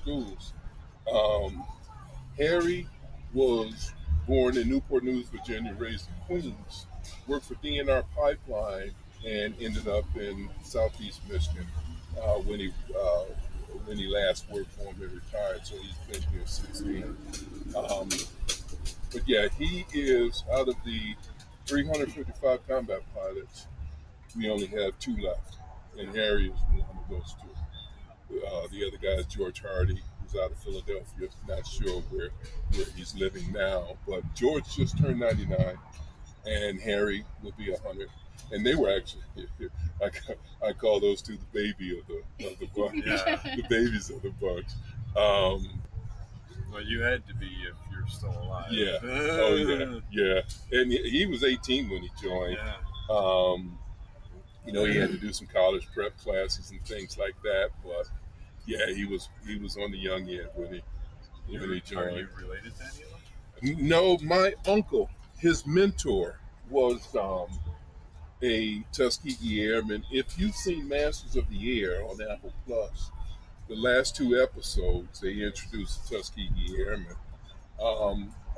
schools. Um, Harry was born in Newport News, Virginia, raised in Queens, worked for DNR Pipeline, and ended up in Southeast Michigan when he last worked for him and retired. So he's been here 16. Um, but yeah, he is out of the 355 combat pilots. We only have two left, and Harry is one of those two. The other guy is George Hardy, who's out of Philadelphia. Not sure where he's living now, but George just turned 99, and Harry will be 100. And they were actually, I call those two the baby of the bunch, Yeah. the babies of the bunch. Um, Well, you had to be if you're still alive. yeah, oh yeah. And he was 18 when he joined. Yeah. He had to do some college prep classes and things like that, but yeah, he was on the young end when he Are joined. you related to anyone? No, my uncle, his mentor was a Tuskegee Airman. If you've seen Masters of the Air on Apple Plus, the last two episodes they introduced the Tuskegee Airmen.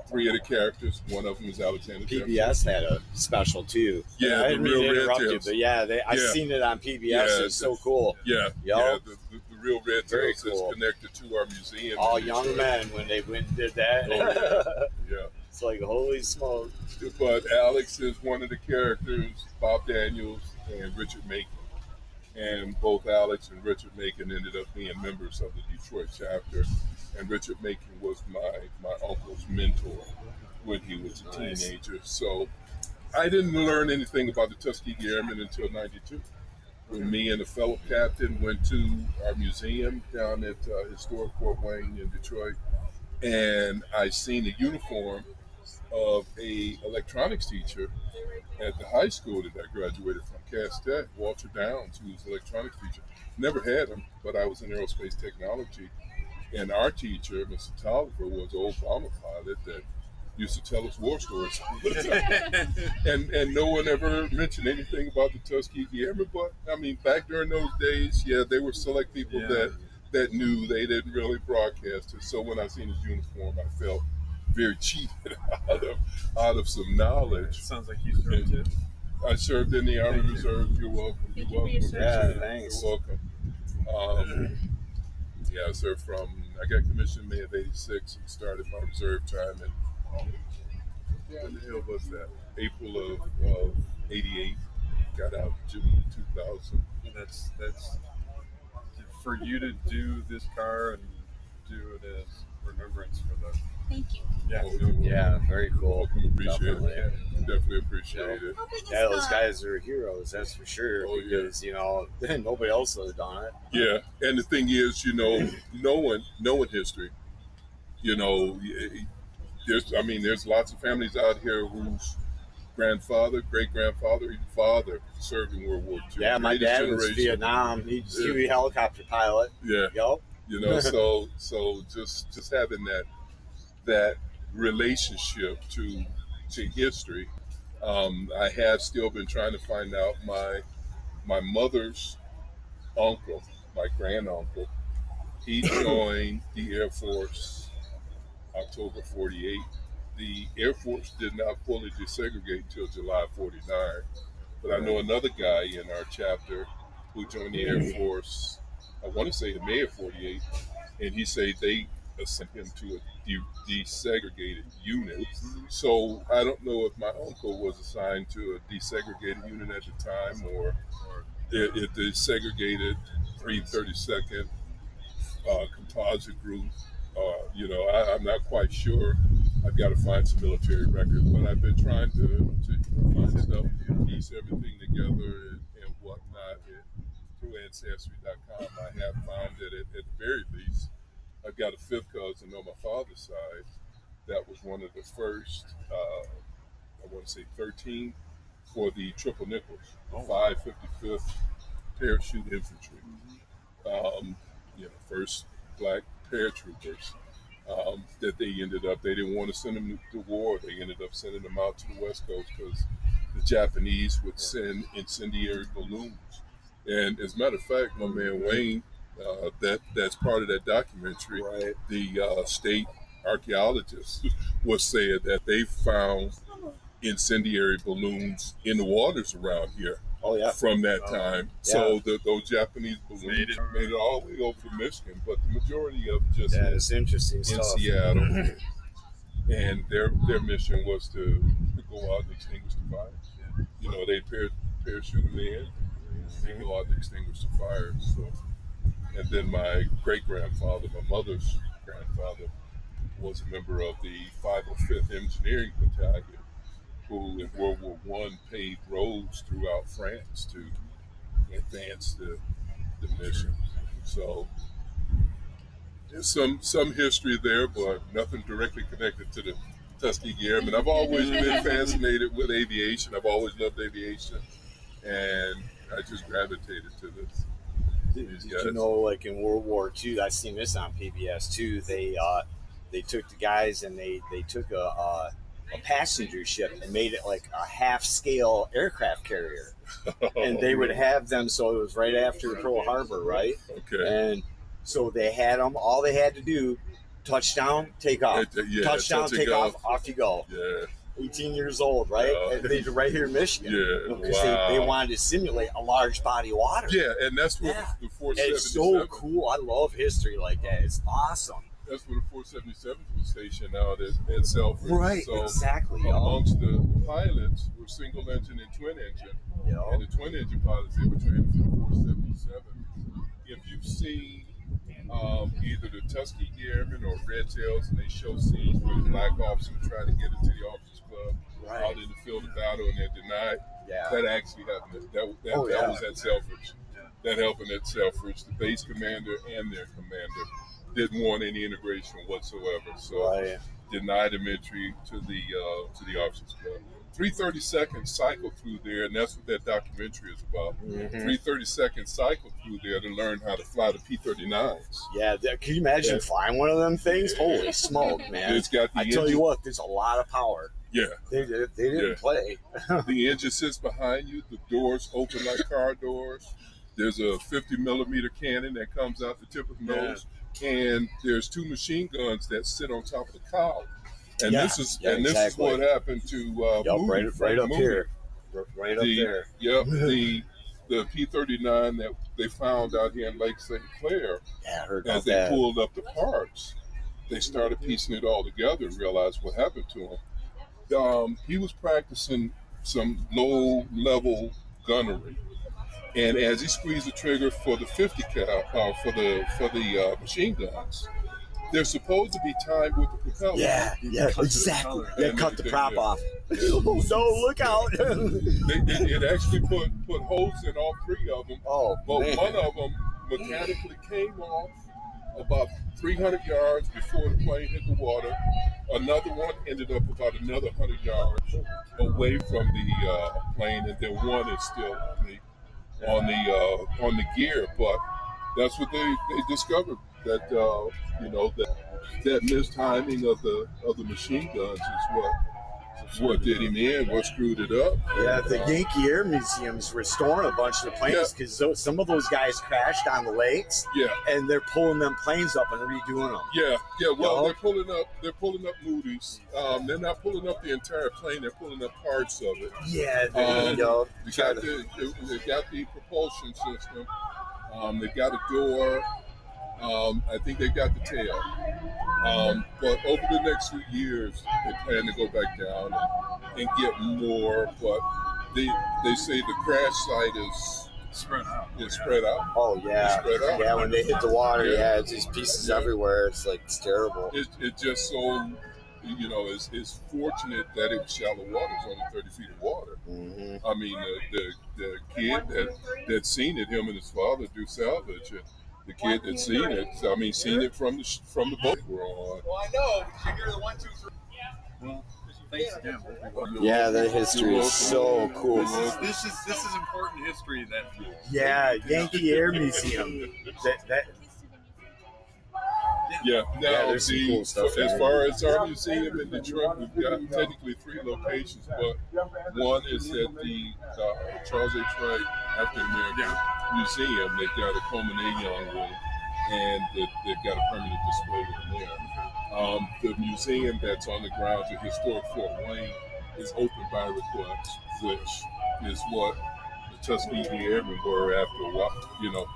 Three of the characters, one of them is Alexander PBS Jefferson. had a special too. Yeah, I the didn't mean to Real interrupt you, Redtails. but yeah, I've Yeah. seen it on PBS. Yeah, It's so cool. Yeah, Yup. the Real Red Very Tails cool. is connected to our museum. All in young Detroit. men when they went and did that. Oh, yeah. It's like, holy smoke. But Alex is one of the characters, Bob Daniels and Richard Macon. And both Alex and Richard Macon ended up being members of the Detroit chapter. And Richard Macon was my uncle's mentor when he was a teenager. So I didn't learn anything about the Tuskegee Airmen until 92. When me and a fellow captain went to our museum down at historic Fort Wayne in Detroit, and I seen the uniform of a electronics teacher at the high school that I graduated from, Cass Tech, Walter Downs, who was an electronics teacher. Never had him, but I was in aerospace technology. And our teacher, Mr. Tolliver, was an Obama pilot that used to tell us war stories all the time. and no one ever mentioned anything about the Tuskegee Airmen. But, I mean, back during those days, yeah, they were select people that knew. They didn't really broadcast it. So when I seen his uniform, I felt very cheated out of some knowledge. Sounds like you served too. I served in the Army Reserve. You're welcome. Thank You're you for your welcome. service. Yeah, thanks. You're welcome. I served I got commissioned May of '86 and started my reserve time in, when the hell was that? April of '88. Got out June 2000. That's for you to do this car and do it as remembrance for the. Thank you. Yeah. Yeah, very cool. Welcome, appreciate Definitely. it. Definitely appreciate it. How big is Yeah, those the- guys are heroes, that's for sure. Oh, yeah. Because, nobody else would have done it. Yeah, and the thing is, knowing history, there's lots of families out here whose grandfather, great grandfather, even father served in World War II. Yeah, my Greatest dad was generation. Vietnam. He's a helicopter pilot. Yeah, Yup. so just having that relationship to history. I have still been trying to find out my mother's uncle, my granduncle. He joined the Air Force October '48. The Air Force did not fully desegregate until July '49. But I know another guy in our chapter who joined the Air Force, I want to say in May of '48, and he said they sent him to a desegregated unit. So I don't know if my uncle was assigned to a desegregated unit at the time or if the segregated 332nd composite group. I'm not quite sure. I've got to find some military records, but I've been trying to find stuff, piece everything together and whatnot. Through Ancestry.com, I have found that at the very least, I've got a fifth cousin on my father's side that was one of the first, I want to say 13, for the Triple Nickels, the 555th Parachute Infantry. First black paratroopers that they didn't want to send them to war. They ended up sending them out to the West Coast because the Japanese would send incendiary balloons. And as a matter of fact, my man Wayne that's part of that documentary. Right. The state archaeologist was saying that they found incendiary balloons in the waters around here. Oh yeah. From that time. Yeah. So those Japanese balloons made it all the way over to Michigan, but the majority of it just It's interesting in stuff. Seattle. And their mission was to go out and extinguish the fire. You know, they parachute them in and go out and extinguish the fire. So, and then my great-grandfather, my mother's grandfather, was a member of the 505th Engineering Battalion, who in World War I paved roads throughout France to advance the mission. So there's some history there, but nothing directly connected to the Tuskegee Airmen. I've always been fascinated with aviation. I've always loved aviation, and I just gravitated to this. Did you know, like in World War II, I've seen this on PBS too. They took the guys and they took a passenger ship and made it like a half-scale aircraft carrier, and they would have them. So it was right after Pearl Harbor, right? Okay. And so they had them. All they had to do, touchdown, take off. Touchdown, take off. Off you go. Yeah. 18 years old, right? And they right here in Michigan. Yeah. Because they wanted to simulate a large body of water. Yeah, and that's what the 477. It's so cool. I love history like that. It's awesome. That's where the 477 was stationed out at Selfridge. Right, so exactly. Amongst the pilots were single engine and twin engine. And the twin engine pilots, they were trained for the 477. If you've seen either the Tuskegee Airmen or Redtails, and they show scenes where the black officers try to get into the officers club out in the field of battle and they're denied. Yeah. That actually happened. That was at Selfridge. That happened at Selfridge. The base commander and their commander didn't want any integration whatsoever, so denied them entry to the officers club. 332nd cycled through there, and that's what that documentary is about. 332nd cycled through there to learn how to fly the P-39s. Yeah, can you imagine flying one of them things? Holy smoke, man! It's got the I tell you what, there's a lot of power. Yeah, they didn't play. The engine sits behind you. The doors open like car doors. There's a 50 millimeter cannon that comes out the tip of the nose, and there's two machine guns that sit on top of the cowl. And this is what happened to right up here, right up there. Yep, the P-39 that they found out here in Lake St. Clair. Yeah, I heard as they pulled up the parts, they started piecing it all together and realized what happened to him. He was practicing some low-level gunnery, and as he squeezed the trigger for the 50 cal for the machine guns, they're supposed to be timed with the propeller. Yeah, exactly. They cut the prop off. Oh, no, look out. It actually put holes in all three of them. Oh, but man. One of them mechanically came off about 300 yards before the plane hit the water. Another one ended up about another 100 yards away from the plane, and then one is still on the gear. But that's what they discovered, that that mistiming of the machine guns is what did him in, what screwed it up. Yeah, the Yankee Air Museum's restoring a bunch of the planes because some of those guys crashed on the lakes. Yeah, and they're pulling them planes up and redoing them. Yeah. Well, they're pulling up Moody's. They're not pulling up the entire plane. They're pulling up parts of it. Yeah, they got the propulsion system. They've got a door. I think they've got the tail. But over the next few years, they plan to go back down and get more. But they say the crash site is spread out. It's spread out. Oh yeah, spread out. Yeah. When they hit the water, it's just pieces everywhere. It's like it's terrible. It just so it's fortunate that it was shallow water. It's only 30 feet of water. Mm-hmm. I mean, the kid that seen it, him and his father do salvage it. The kid that seen it from the boat we're on. Well, I know because you hear the 1, 2, 3. Well, thanks again. Yeah, the history is so cool. This is important history that. Yeah, Yankee Air Museum. Yeah, now there's some cool stuff. As far as our museum in Detroit, we've got technically 3 locations, but one is at the Charles H. Wright African American museum. They've got a Coleman room, and they've got a permanent display in there. The museum that's on the grounds of historic Fort Wayne is open by request, which is what the Tuskegee Airmen were after a while. You know,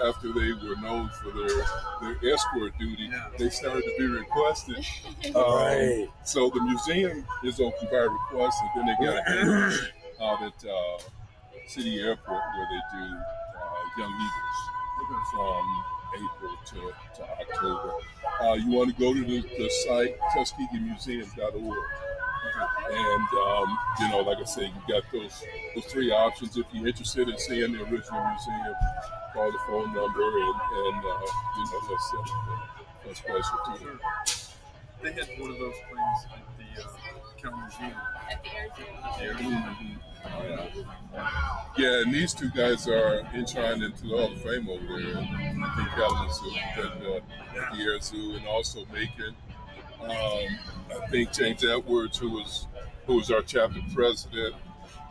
after they were known for their escort duty, they started to be requested. Right. So the museum is open by request, and then they got a hangar out at City Airport where they do Young Eagles from April to October. You want to go to the site, TuskegeeMuseum.org. And, you know, like I said, you got those three options. If you're interested in seeing the original museum, call the phone number and you know, that's special too. They had one of those things at the County Museum. At the air zoo. Yeah, and these two guys are enshrined into the Hall of Fame over there. I think Kalamazoo at the Air Zoo, and also Macon. I think James Edwards, who was our chapter president,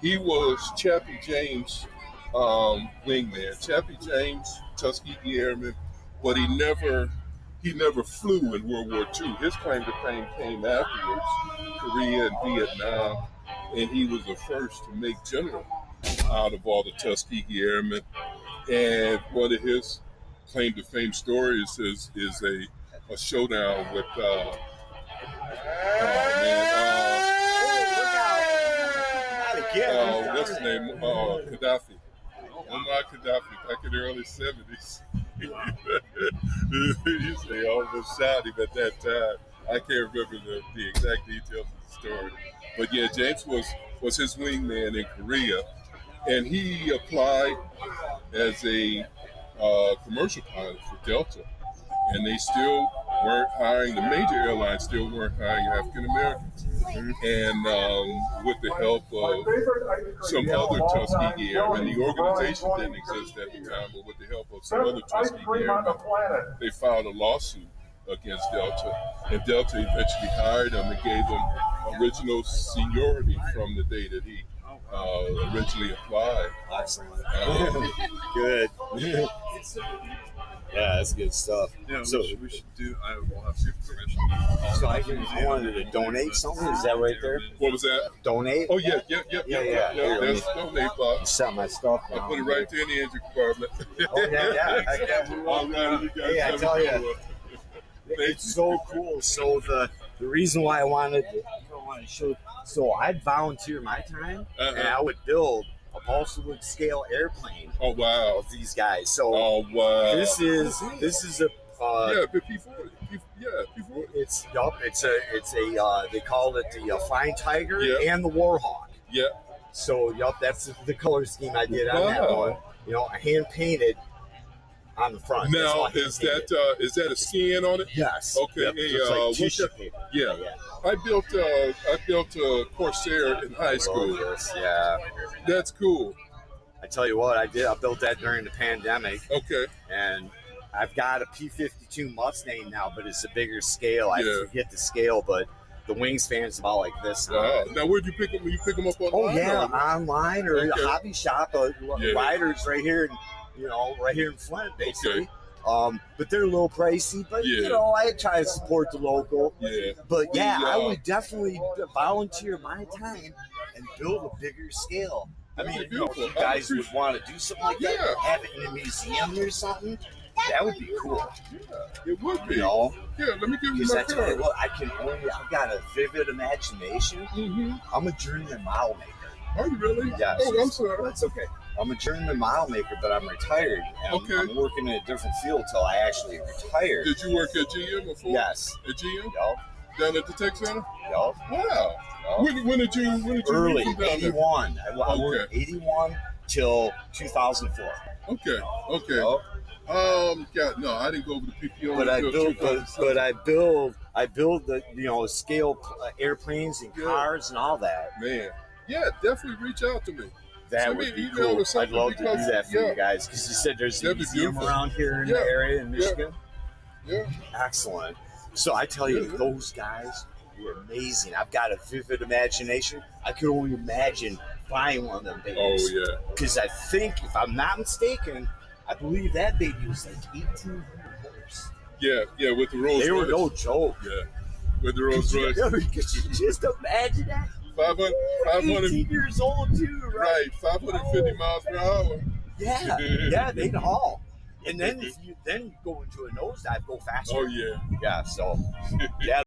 he was Chappie James' wingman. Chappie James, Tuskegee Airman, but he never flew in World War II. His claim to fame came afterwards, Korea and Vietnam, and he was the first to make general out of all the Tuskegee Airmen. And one of his claim to fame stories is a showdown with what's his name? Gaddafi. Omar Gaddafi, back in the early 70s. You say almost shot him at that time. I can't remember the exact details of the story. But yeah, James was his wingman in Korea, and he applied as a commercial pilot for Delta, and they still weren't hiring, the major airlines still weren't hiring African Americans. And with the help of some other Tuskegee Airmen, the organization didn't exist at the time, but with the help of some other Tuskegee Airmen, they filed a lawsuit against Delta, and Delta eventually hired him and gave him original seniority from the day that he originally applied. Excellent. Good. Yeah, that's good stuff. Yeah, so we should do. I will have to give permission. So I wanted to donate something. Is that right there? What was that? Donate? Oh yeah. That's donate box. Set my stuff down. I put it right there in the engine compartment. Oh yeah. All right, you guys. Hey, I tell you, it's so cool. So the reason why I wanted to show, so I'd volunteer my time, and I would build a balsa wood scale airplane. Oh wow! Of these guys. So this is a but P40. P40. It's a they call it the Flying Tiger and the Warhawk. Yeah. So that's the color scheme I did on that one. You know, I hand painted on the front. Now is that a skin on it? Yes. Okay. Yep. Hey, like tissue paper. Yeah. I built a Corsair in high school. Yeah. That's cool. I tell you what, I built that during the pandemic. Okay. And I've got a P-52 Mustang now, but it's a bigger scale. I forget the scale, but the wingspan's about like this. Wow. Now, where'd you pick them? You pick them up online? Oh yeah, online or a hobby shop. Riders right here, right here in Flint, basically. Okay. But they're a little pricey. But I try to support the local. Yeah. But I would definitely volunteer my time and build a bigger scale. I mean, if you guys would want to do something like that, have it in a museum or something, that would be cool. Yeah, it would be. Yeah, let me give you my card. I've got a vivid imagination. Mm-hmm. I'm a journeyman model maker. Are you really? Yeah. Oh, I'm sorry. That's okay. I'm a journeyman model maker, but I'm retired. And I'm working in a different field till I actually retire. Did you work at GM before? Yes. At GM? Yep. Down at the tech center? Yep. Wow. Yep. When did you early, leave from down 81. I worked 81 till 2004. Okay. Yep. God, no, I didn't go over the PPO. But I build the scale airplanes and cars and all that. Man, yeah, definitely reach out to me. That would be cool. I'd love to do that for you guys because you said there's a museum around here in the area in Michigan. Yeah. Excellent. So I tell you, those guys were amazing. I've got a vivid imagination. I could only imagine buying one of them babies. Oh yeah. Because I think, if I'm not mistaken, I believe that baby was like 1,800 horse. Yeah, with the Rolls Royce. They were no joke. Yeah, with the Rolls Royce. Could you just imagine that? 500, 18 years old too, right? Right, 550 miles per hour. Yeah, they'd haul. And then if you go into a nosedive, go faster. Oh yeah. Yeah, so yeah.